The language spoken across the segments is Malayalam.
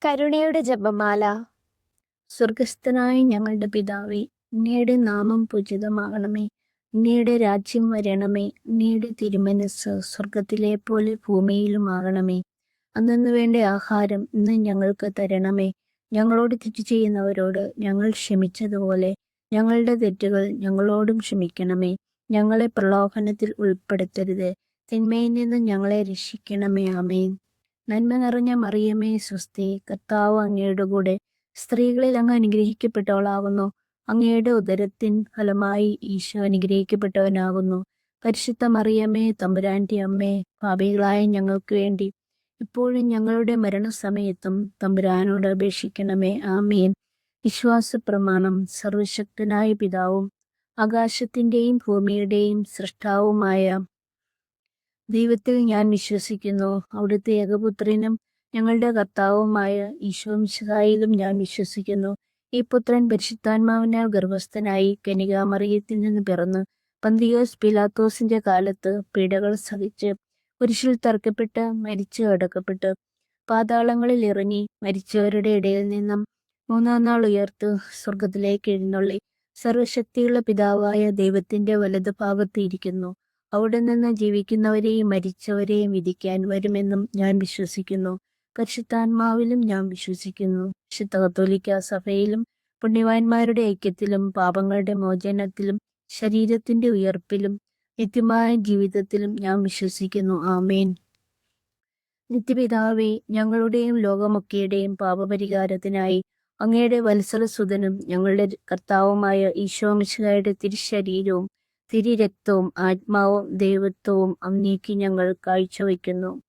കരുണയുടെ ജപമാല. സ്വർഗസ്ഥനായ ഞങ്ങളുടെ പിതാവേ, അങ്ങയുടെ നാമം പൂജിതമാകണമേ. അങ്ങയുടെ രാജ്യം വരണമേ. അങ്ങയുടെ തിരുമനസ് സ്വർഗത്തിലെ പോലെ ഭൂമിയിലുമാകണമേ. അന്നു വേണ്ട ആഹാരം ഇന്ന് ഞങ്ങൾക്ക് തരണമേ. ഞങ്ങളോട് തെറ്റ് ചെയ്യുന്നവരോട് ഞങ്ങൾ ക്ഷമിച്ചതുപോലെ ഞങ്ങളുടെ തെറ്റുകൾ ഞങ്ങളോടും ക്ഷമിക്കണമേ. ഞങ്ങളെ പ്രലോഭനത്തിൽ ഉൾപ്പെടുത്തരുത്, തിന്മയിൽ നിന്ന് ഞങ്ങളെ രക്ഷിക്കണമേ. ആമേൻ. നന്മ നിറഞ്ഞ മറിയമേ സ്വസ്തി, കർത്താവ് അങ്ങയുടെ കൂടെ സ്ത്രീകളിൽ അങ്ങ് അനുഗ്രഹിക്കപ്പെട്ടവളാകുന്നു. അങ്ങയുടെ ഉദരത്തിൻ ഫലമായി ഈശോ അനുഗ്രഹിക്കപ്പെട്ടവനാകുന്നു. പരിശുദ്ധ മറിയമേ തമ്പുരാന്റെ അമ്മേ, പാപികളായ ഞങ്ങൾക്ക് വേണ്ടി ഇപ്പോഴും ഞങ്ങളുടെ മരണസമയത്തും തമ്പുരാനോട് അപേക്ഷിക്കണമേ. ആമേൻ. വിശ്വാസ പ്രമാണം. സർവശക്തനായ പിതാവും ആകാശത്തിൻ്റെയും ഭൂമിയുടെയും സൃഷ്ടാവുമായ ദൈവത്തിൽ ഞാൻ വിശ്വസിക്കുന്നു. അവിടുത്തെ ഏകപുത്രനും ഞങ്ങളുടെ കർത്താവുമായ ഈശോ മിശിഹായിലും ഞാൻ വിശ്വസിക്കുന്നു. ഈ പുത്രൻ പരിശുദ്ധാത്മാവിനാൽ ഗർഭസ്ഥനായി കന്യകാമറിയത്തിൽ നിന്ന് പിറന്ന് പന്തിയോസ് പിലാത്തോസിന്റെ കാലത്ത് പീഡകൾ സഹിച്ച് കുരിശിൽ തറക്കപ്പെട്ട് മരിച്ചു അടക്കപ്പെട്ട് പാതാളങ്ങളിൽ ഇറങ്ങി മരിച്ചവരുടെ ഇടയിൽ നിന്നും മൂന്നാം നാൾ ഉയർത്ത് സ്വർഗത്തിലേക്ക് എഴുന്നള്ളി സർവശക്തിയുള്ള പിതാവായ ദൈവത്തിന്റെ വലതുഭാഗത്ത് ഇരിക്കുന്നു. അവിടെ നിന്ന് ജീവിക്കുന്നവരെയും മരിച്ചവരെയും വിധിക്കാൻ വരുമെന്നും ഞാൻ വിശ്വസിക്കുന്നു. പരിശുദ്ധാത്മാവിലും ഞാൻ വിശ്വസിക്കുന്നു. വിശുദ്ധ കത്തോലിക്കാ സഭയിലും പുണ്യവാന്മാരുടെ ഐക്യത്തിലും പാപങ്ങളുടെ മോചനത്തിലും ശരീരത്തിന്റെ ഉയർപ്പിലും നിത്യമായ ജീവിതത്തിലും ഞാൻ വിശ്വസിക്കുന്നു. ആമേൻ. നിത്യപിതാവേ, ഞങ്ങളുടെയും ലോകമൊക്കെയുടെയും പാപപരിഹാരത്തിനായി അങ്ങയുടെ വത്സലസുതനും ഞങ്ങളുടെ കർത്താവുമായ ഈശോ മിശിഹായുടെ തിരുശരീരവും തിരുരക്തവും ആത്മാവും ദൈവത്വവും അങ്ങേക്ക് ഞങ്ങൾ കാഴ്ചവെക്കുന്നു.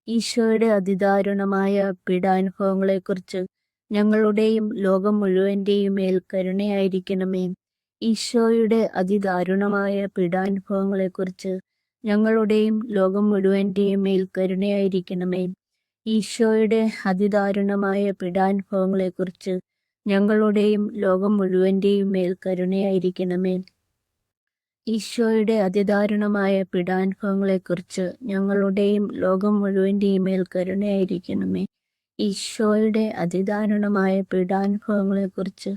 ഈശോയുടെ അതിദാരുണമായ പീഡാനുഭവങ്ങളെക്കുറിച്ച് ഞങ്ങളുടെയും ലോകം മുഴുവൻ്റെയും മേൽ കരുണയായിരിക്കണമേ. ഈശോയുടെ അതിദാരുണമായ പീഡാനുഭവങ്ങളെക്കുറിച്ച് ഞങ്ങളുടെയും ലോകം മുഴുവൻ്റെയും മേൽ കരുണയായിരിക്കണമേ. ഈശോയുടെ അതിദാരുണമായ പീഡാനുഭവങ്ങളെക്കുറിച്ച് ഞങ്ങളുടെയും ലോകം മുഴുവൻ്റെയും മേൽ കരുണയായിരിക്കണമേ. ഈശോയുടെ അതിദാരുണമായ പീഡാനുഭവങ്ങളെക്കുറിച്ച് ഞങ്ങളുടെയും ലോകം മുഴുവൻ്റെയും മേൽ കരുണയായിരിക്കണമേ. ഈശോയുടെ അതിദാരുണമായ പീഡാനുഭവങ്ങളെക്കുറിച്ച്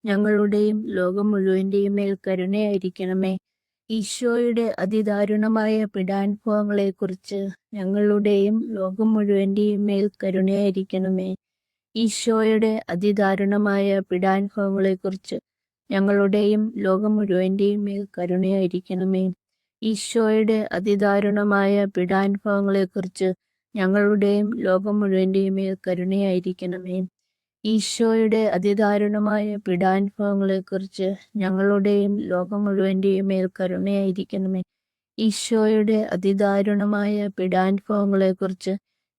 ഞങ്ങളുടെയും ലോകം മുഴുവൻ്റെയും മേൽ കരുണയായിരിക്കണമേ. ഈശോയുടെ അതിദാരുണമായ പീഡാനുഭവങ്ങളെക്കുറിച്ച് ഞങ്ങളുടെയും ലോകം മുഴുവൻ്റെയും മേൽ കരുണയായിരിക്കണമേ. ഈശോയുടെ അതിദാരുണമായ പീഡാനുഭവങ്ങളെക്കുറിച്ച് ഞങ്ങളുടെയും ലോകം മുഴുവൻ്റെയും മേൽ കരുണയായിരിക്കണമേ. ഈശോയുടെ അതിദാരുണമായ പീഡാനുഭവങ്ങളെക്കുറിച്ച് ഞങ്ങളുടെയും ലോകം മുഴുവൻ്റെയും മേൽ കരുണയായിരിക്കണമേ. ഈശോയുടെ അതിദാരുണമായ പീഡാനുഭവങ്ങളെക്കുറിച്ച് ഞങ്ങളുടെയും ലോകം മുഴുവൻ്റെയും മേൽ കരുണയായിരിക്കണമേ. ഈശോയുടെ അതിദാരുണമായ പീഡാനുഭവങ്ങളെക്കുറിച്ച്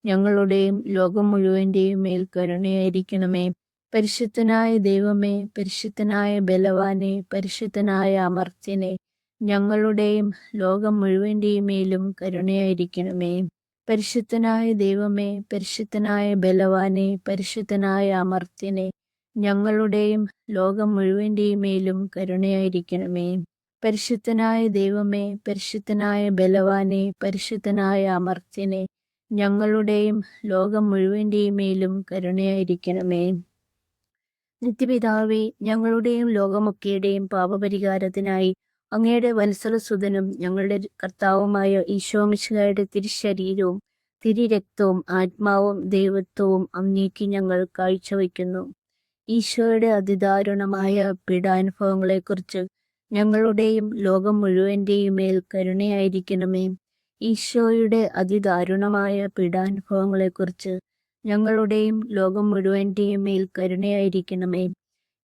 ഞങ്ങളുടെയും ലോകം മുഴുവൻ്റെയും മേൽ കരുണയായിരിക്കണമേ. പരിശുദ്ധനായ ദൈവമേ, പരിശുദ്ധനായ ബലവാനെ, പരിശുദ്ധനായ അമർത്യനെ, ഞങ്ങളുടെയും ലോകം മുഴുവൻ്റെയും മേലും കരുണയായിരിക്കണമേ. പരിശുദ്ധനായ ദൈവമേ, പരിശുദ്ധനായ ബലവാനെ, പരിശുദ്ധനായ അമർത്യനെ, ഞങ്ങളുടെയും ലോകം മുഴുവൻ്റെയും മേലും കരുണയായിരിക്കണമേ. പരിശുദ്ധനായ ദൈവമേ, പരിശുദ്ധനായ ബലവാനെ, പരിശുദ്ധനായ അമർത്യനെ, ഞങ്ങളുടെയും ലോകം മുഴുവൻ്റെയും മേലും കരുണയായിരിക്കണമേ. നിത്യപിതാവേ, ഞങ്ങളുടെയും ലോകമൊക്കെയുടെയും പാപപരിഹാരത്തിനായി അങ്ങയുടെ വത്സലസുതനും ഞങ്ങളുടെ കർത്താവുമായ ഈശോ മിശിഹായുടെ തിരുശരീരവും തിരുരക്തവും ആത്മാവും ദൈവത്വവും അങ്ങേക്ക് ഞങ്ങൾ കാഴ്ചവെക്കുന്നു. ഈശോയുടെ അതിദാരുണമായ പീഡാനുഭവങ്ങളെക്കുറിച്ച് ഞങ്ങളുടെയും ലോകം മുഴുവൻ്റെയും മേൽ കരുണയായിരിക്കണമേ. ഈശോയുടെ അതിദാരുണമായ പീഡാനുഭവങ്ങളെക്കുറിച്ച് ഞങ്ങളുടെയും ലോകം മുഴുവൻ്റെയും മേൽ കരുണയായിരിക്കണമേ.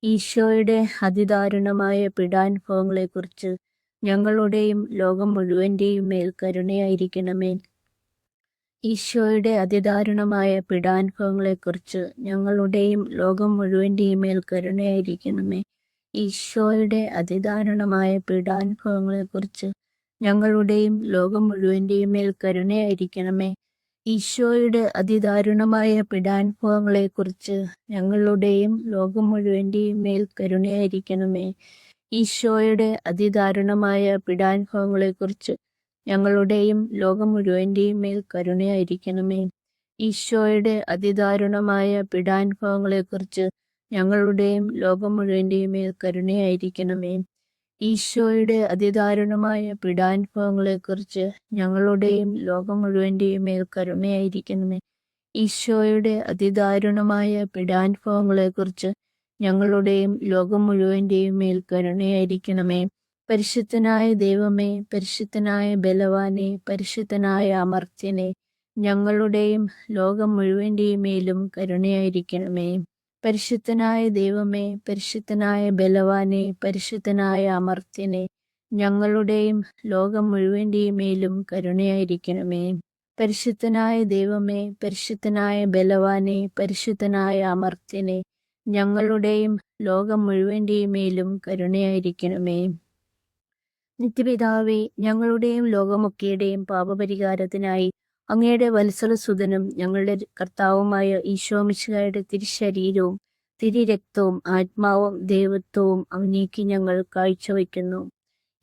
ഈശോയുടെ അതിദാരുണമായ പീഡാനുഭവങ്ങളെക്കുറിച്ച് ഞങ്ങളുടെയും ലോകം മുഴുവൻ്റെയും മേൽ കരുണയായിരിക്കണമേ. ഈശോയുടെ അതിദാരുണമായ പീഡാനുഭവങ്ങളെക്കുറിച്ച് ഞങ്ങളുടെയും ലോകം മുഴുവൻ്റെയും മേൽ കരുണയായിരിക്കണമേ. ഈശോയുടെ അതിദാരുണമായ പീഡാനുഭവങ്ങളെക്കുറിച്ച് ഞങ്ങളുടെയും ലോകം മുഴുവൻ്റെയും മേൽ കരുണയായിരിക്കണമേ. ഈശോയുടെ അതിദാരുണമായ പീഡാനുഭവങ്ങളെക്കുറിച്ച് ഞങ്ങളുടെയും ലോകം മുഴുവൻ്റെയും മേൽ കരുണയായിരിക്കണമേ. ഈശോയുടെ അതിദാരുണമായ പീഡാനുഭവങ്ങളെക്കുറിച്ച് ഞങ്ങളുടെയും ലോകം മുഴുവൻ്റെയും മേൽ കരുണയായിരിക്കണമേ. ഈശോയുടെ അതിദാരുണമായ പീഡാനുഭവങ്ങളെക്കുറിച്ച് ഞങ്ങളുടെയും ലോകം മുഴുവൻ്റെയും മേൽ കരുണയായിരിക്കണമേ. ഈശോയുടെ അതിദാരുണമായ പീഡാനുഭവങ്ങളെക്കുറിച്ച് ഞങ്ങളുടെയും ലോകം മുഴുവൻ്റെയും മേൽ കരുണയായിരിക്കണമേ. ഈശോയുടെ അതിദാരുണമായ പീഡാനുഭവങ്ങളെക്കുറിച്ച് ഞങ്ങളുടെയും ലോകം മുഴുവൻ്റെയും മേൽ കരുണയായിരിക്കണമേ. പരിശുദ്ധനായ ദൈവമേ, പരിശുദ്ധനായ ബലവാനെ, പരിശുദ്ധനായ അമർത്യനെ, ഞങ്ങളുടെയും ലോകം മുഴുവൻ്റെയും മേലും കരുണയായിരിക്കണമേ. പരിശുദ്ധനായ ദൈവമേ, പരിശുദ്ധനായ ബലവാനെ, പരിശുദ്ധനായ അമർത്യനെ, ഞങ്ങളുടെയും ലോകം മുഴുവൻ്റെയും മേലും കരുണയായിരിക്കണമേ. പരിശുദ്ധനായ ദൈവമേ, പരിശുദ്ധനായ ബലവാനെ, പരിശുദ്ധനായ അമർത്യനെ, ഞങ്ങളുടെയും ലോകം മുഴുവൻ്റെയും മേലും കരുണയായിരിക്കണമേ. നിത്യപിതാവേ, ഞങ്ങളുടെയും ലോകമൊക്കെയുടെയും പാപപരിഹാരത്തിനായി അങ്ങയുടെ വത്സലസുതനും ഞങ്ങളുടെ കർത്താവുമായ ഈശോമിശിഹായുടെ തിരുശരീരവും തിരുരക്തവും ആത്മാവും ദൈവത്വവും അങ്ങേക്ക് ഞങ്ങൾ കാഴ്ചവെക്കുന്നു.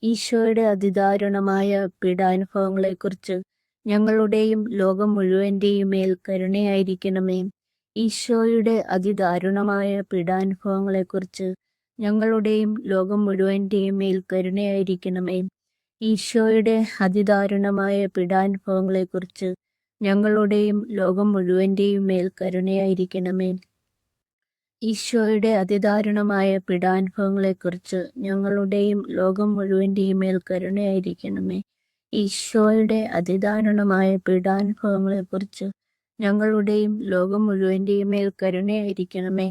ഈശോയുടെ അതിദാരുണമായ പീഡാനുഭവങ്ങളെക്കുറിച്ച് ഞങ്ങളുടെയും ലോകം മുഴുവൻ്റെയും മേൽ കരുണയായിരിക്കണമേ. ഈശോയുടെ അതിദാരുണമായ പീഡാനുഭവങ്ങളെക്കുറിച്ച് ഞങ്ങളുടെയും ലോകം മുഴുവൻ്റെയും മേൽ കരുണയായിരിക്കണമേ. ഈശോയുടെ അതിദാരുണമായ പീഡാനുഭവങ്ങളെക്കുറിച്ച് ഞങ്ങളുടെയും ലോകം മുഴുവൻ്റെയും മേൽ കരുണയായിരിക്കണമേ. ഈശോയുടെ അതിദാരുണമായ പീഡാനുഭവങ്ങളെക്കുറിച്ച് ഞങ്ങളുടെയും ലോകം മുഴുവൻ്റെയും മേൽ കരുണയായിരിക്കണമേ. ഈശോയുടെ അതിദാരുണമായ പീഡാനുഭവങ്ങളെക്കുറിച്ച് ഞങ്ങളുടെയും ലോകം മുഴുവൻ്റെയും മേൽ കരുണയായിരിക്കണമേ.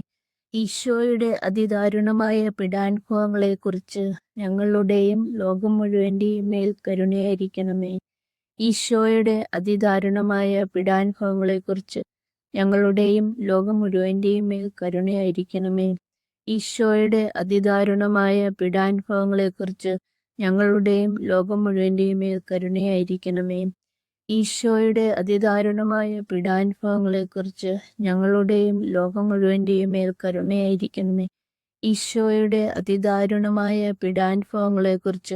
ഈശോയുടെ അതിദാരുണമായ പീഡാനുഭവങ്ങളെക്കുറിച്ച് ഞങ്ങളുടെയും ലോകം മുഴുവൻ്റെയും മേൽ കരുണയായിരിക്കണമേ. ഈശോയുടെ അതിദാരുണമായ പീഡാനുഭവങ്ങളെക്കുറിച്ച് ഞങ്ങളുടെയും ലോകം മുഴുവൻ്റെയും മേൽ കരുണയായിരിക്കണമേ. ഈശോയുടെ അതിദാരുണമായ പീഡാനുഭവങ്ങളെക്കുറിച്ച് ഞങ്ങളുടെയും ലോകം മുഴുവൻ്റെയും മേൽ കരുണയായിരിക്കണമേ. ഈശോയുടെ അതിദാരുണമായ പീഡാനുഭവങ്ങളെക്കുറിച്ച് ഞങ്ങളുടെയും ലോകം മുഴുവൻ്റെയും മേൽ കരുണയായിരിക്കണമേ. ഈശോയുടെ അതിദാരുണമായ പീഡാനുഭവങ്ങളെക്കുറിച്ച്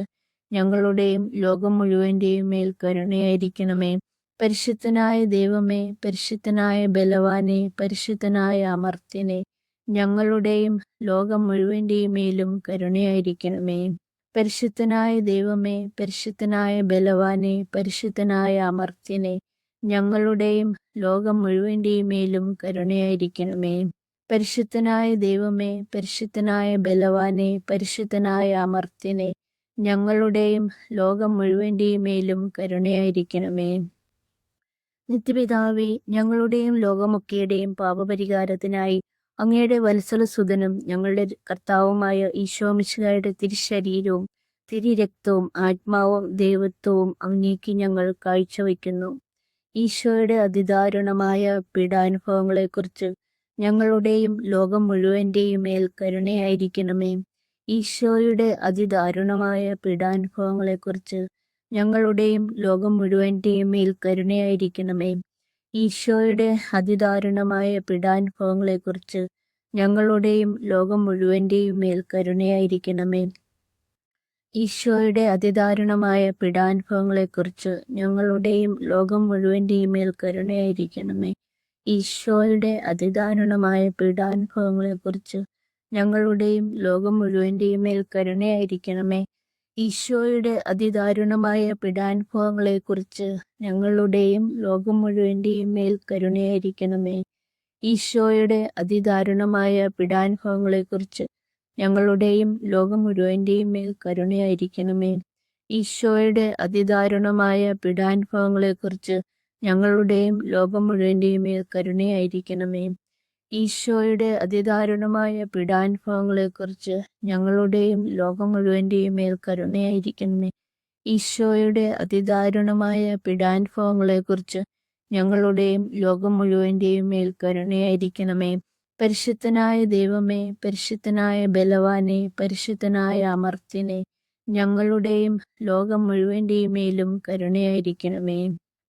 ഞങ്ങളുടെയും ലോകം മുഴുവൻ്റെയും മേൽ കരുണയായിരിക്കണമേ. പരിശുദ്ധനായ ദൈവമേ, പരിശുദ്ധനായ ബലവാനെ, പരിശുദ്ധനായ അമർത്യനെ, ഞങ്ങളുടെയും ലോകം മുഴുവൻ്റെയും മേലും കരുണയായിരിക്കണമേ. പരിശുദ്ധനായ ദൈവമേ, പരിശുദ്ധനായ ബലവാനെ, പരിശുദ്ധനായ അമർത്യനെ, ഞങ്ങളുടെയും ലോകം മുഴുവൻ്റെയും മേലും കരുണയായിരിക്കണമേ. പരിശുദ്ധനായ ദൈവമേ, പരിശുദ്ധനായ ബലവാനെ, പരിശുദ്ധനായ അമർത്യനെ, ഞങ്ങളുടെയും ലോകം മുഴുവൻ്റെയും മേലും കരുണയായിരിക്കണമേ. നിത്യപിതാവേ, ഞങ്ങളുടെയും ലോകമൊക്കെയുടെയും പാപപരിഹാരത്തിനായി അങ്ങയുടെ വത്സലസുതനും ഞങ്ങളുടെ കർത്താവുമായ ഈശോമിശിഹായുടെ തിരുശരീരവും തിരുരക്തവും ആത്മാവും ദൈവത്വവും അങ്ങേക്ക് ഞങ്ങൾ കാഴ്ചവെക്കുന്നു. ഈശോയുടെ അതിദാരുണമായ പീഡാനുഭവങ്ങളെക്കുറിച്ച് ഞങ്ങളുടെയും ലോകം മുഴുവൻ്റെയും മേൽ കരുണയായിരിക്കണമേ. ഈശോയുടെ അതിദാരുണമായ പീഡാനുഭവങ്ങളെക്കുറിച്ച് ഞങ്ങളുടെയും ലോകം മുഴുവൻ്റെയും മേൽ കരുണയായിരിക്കണമേ. ഈശോയുടെ അതിദാരുണമായ പീഡാനുഭവങ്ങളെക്കുറിച്ച് ഞങ്ങളുടെയും ലോകം മുഴുവൻ്റെയും മേൽ കരുണയായിരിക്കണമേ. ഈശോയുടെ അതിദാരുണമായ പീഡാനുഭവങ്ങളെക്കുറിച്ച് ഞങ്ങളുടെയും ലോകം മുഴുവൻ്റെയും മേൽ കരുണയായിരിക്കണമേ. ഈശോയുടെ അതിദാരുണമായ പീഡാനുഭവങ്ങളെക്കുറിച്ച് ഞങ്ങളുടെയും ലോകം മുഴുവൻ്റെയും മേൽ കരുണയായിരിക്കണമേ. ഈശോയുടെ അതിദാരുണമായ പീഡാനുഭവങ്ങളെക്കുറിച്ച് ഞങ്ങളുടെയും ലോകം മുഴുവൻ്റെയും മേൽ കരുണയായിരിക്കണമേ. ഈശോയുടെ അതിദാരുണമായ പീഡാനുഭവങ്ങളെക്കുറിച്ച് ഞങ്ങളുടെയും ലോകം മുഴുവൻ്റെയും മേൽ കരുണയായിരിക്കണമേ. ഈശോയുടെ അതിദാരുണമായ പീഡാനുഭവങ്ങളെക്കുറിച്ച് ഞങ്ങളുടെയും ലോകം മുഴുവൻ്റെയും മേൽ കരുണയായിരിക്കണമേ. ഈശോയുടെ അതിദാരുണമായ പീഡാനുഭവങ്ങളെക്കുറിച്ച് ഞങ്ങളുടെയും ലോകം മുഴുവൻ്റെയും മേൽ കരുണയായിരിക്കണമേ. ഈശോയുടെ അതിദാരുണമായ പീഡാനുഭവങ്ങളെക്കുറിച്ച് ഞങ്ങളുടെയും ലോകം മുഴുവൻ്റെയും മേൽ കരുണയായിരിക്കണമേ. പരിശുദ്ധനായ ദൈവമേ, പരിശുദ്ധനായ ബലവാനെ, പരിശുദ്ധനായ അമർത്യനെ, ഞങ്ങളുടെയും ലോകം മുഴുവൻ്റെയും മേലും കരുണയായിരിക്കണമേ.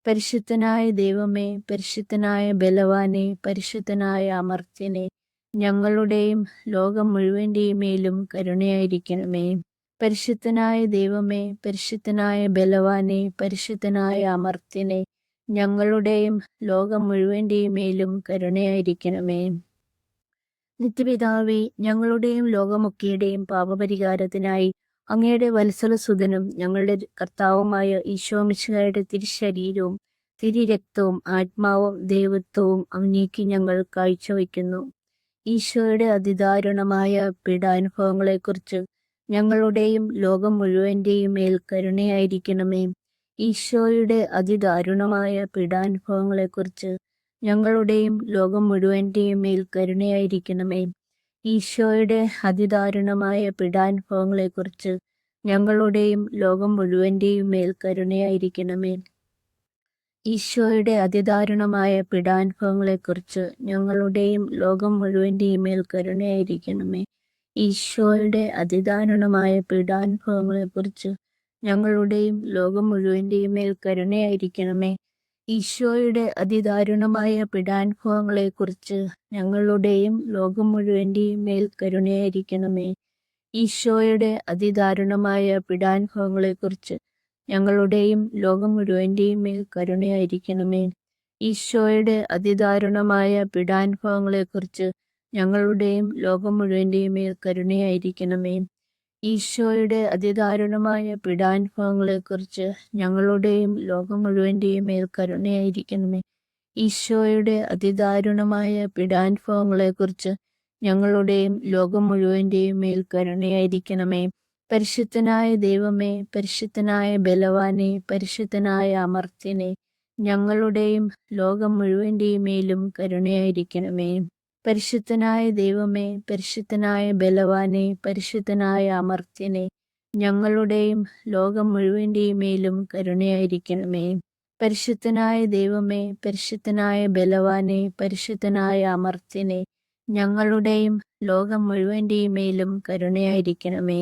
പരിശുദ്ധനായ ദൈവമേ, പരിശുദ്ധനായ ബലവാനെ, പരിശുദ്ധനായ അമർത്യനെ, ഞങ്ങളുടെയും ലോകം മുഴുവൻ്റെയും മേലും കരുണയായിരിക്കണമേ. പരിശുദ്ധനായ ദൈവമേ, പരിശുദ്ധനായ ബലവാനെ, പരിശുദ്ധനായ അമർത്യനെ, ഞങ്ങളുടെയും ലോകം മുഴുവൻ്റെയും മേലും കരുണയായിരിക്കണമേ. നിത്യപിതാവേ, ഞങ്ങളുടെയും ലോകമൊക്കെയുടെയും പാപപരിഹാരത്തിനായി അങ്ങയുടെ വത്സലസുതനും ഞങ്ങളുടെ കർത്താവുമായ ഈശോമിശിഹായുടെ തിരുശരീരവും തിരുരക്തവും ആത്മാവും ദൈവത്വവും അങ്ങേക്ക് ഞങ്ങൾ കാഴ്ചവെക്കുന്നു. ഈശോയുടെ അതിദാരുണമായ പീഡാനുഭവങ്ങളെക്കുറിച്ച് ഞങ്ങളുടെയും ലോകം മുഴുവൻ്റെയും മേൽ കരുണയായിരിക്കണമേ. ഈശോയുടെ അതിദാരുണമായ പീഡാനുഭവങ്ങളെക്കുറിച്ച് ഞങ്ങളുടെയും ലോകം മുഴുവൻ്റെയും മേൽ കരുണയായിരിക്കണമേ. ഈശോയുടെ അതിദാരുണമായ പീഡാനുഭവങ്ങളെക്കുറിച്ച് ഞങ്ങളുടെയും ലോകം മുഴുവൻ്റെയും മേൽ കരുണയായിരിക്കണമേ. ഈശോയുടെ അതിദാരുണമായ പീഡാനുഭവങ്ങളെക്കുറിച്ച് ഞങ്ങളുടെയും ലോകം മുഴുവൻ്റെയും മേൽ കരുണയായിരിക്കണമേ. ഈശോയുടെ അതിദാരുണമായ പീഡാനുഭവങ്ങളെക്കുറിച്ച് ഞങ്ങളുടെയും ലോകം മുഴുവൻ്റെയും മേൽ കരുണയായിരിക്കണമേ. ഈശോയുടെ അതിദാരുണമായ പീഡാനുഭവങ്ങളെക്കുറിച്ച് ഞങ്ങളുടെയും ലോകം മുഴുവൻ്റെയും മേൽ കരുണയായിരിക്കണമേ. ഈശോയുടെ അതിദാരുണമായ പീഡാനുഭവങ്ങളെക്കുറിച്ച് ഞങ്ങളുടെയും ലോകം മുഴുവൻ്റെയും മേൽ കരുണയായിരിക്കണമേ. ഈശോയുടെ അതിദാരുണമായ പീഡാനുഭവങ്ങളെക്കുറിച്ച് ഞങ്ങളുടെയും ലോകം മുഴുവൻ്റെയും മേൽ കരുണയായിരിക്കണമേ. ഈശോയുടെ അതിദാരുണമായ പീഡാനുഭവങ്ങളെക്കുറിച്ച് ഞങ്ങളുടെയും ലോകം മുഴുവൻ്റെയും മേൽ കരുണയായിരിക്കണമേ. ഈശോയുടെ അതിദാരുണമായ പീഡാനുഭവങ്ങളെക്കുറിച്ച് ഞങ്ങളുടെയും ലോകം മുഴുവൻ്റെയും മേൽ കരുണയായിരിക്കണമേ. പരിശുദ്ധനായ ദൈവമേ, പരിശുദ്ധനായ ബലവാനെ, പരിശുദ്ധനായ അമർത്യനെ, ഞങ്ങളുടെയും ലോകം മുഴുവൻ്റെയും മേലും കരുണയായിരിക്കണമേ. പരിശുദ്ധനായ ദൈവമേ, പരിശുദ്ധനായ ബലവാനെ, പരിശുദ്ധനായ അമർത്യനെ, ഞങ്ങളുടെയും ലോകം മുഴുവൻ്റെയും മേലും കരുണയായിരിക്കണമേ. പരിശുദ്ധനായ ദൈവമേ, പരിശുദ്ധനായ ബലവാനെ, പരിശുദ്ധനായ അമർത്യനെ, ഞങ്ങളുടെയും ലോകം മുഴുവൻ്റെയും മേലും കരുണയായിരിക്കണമേ.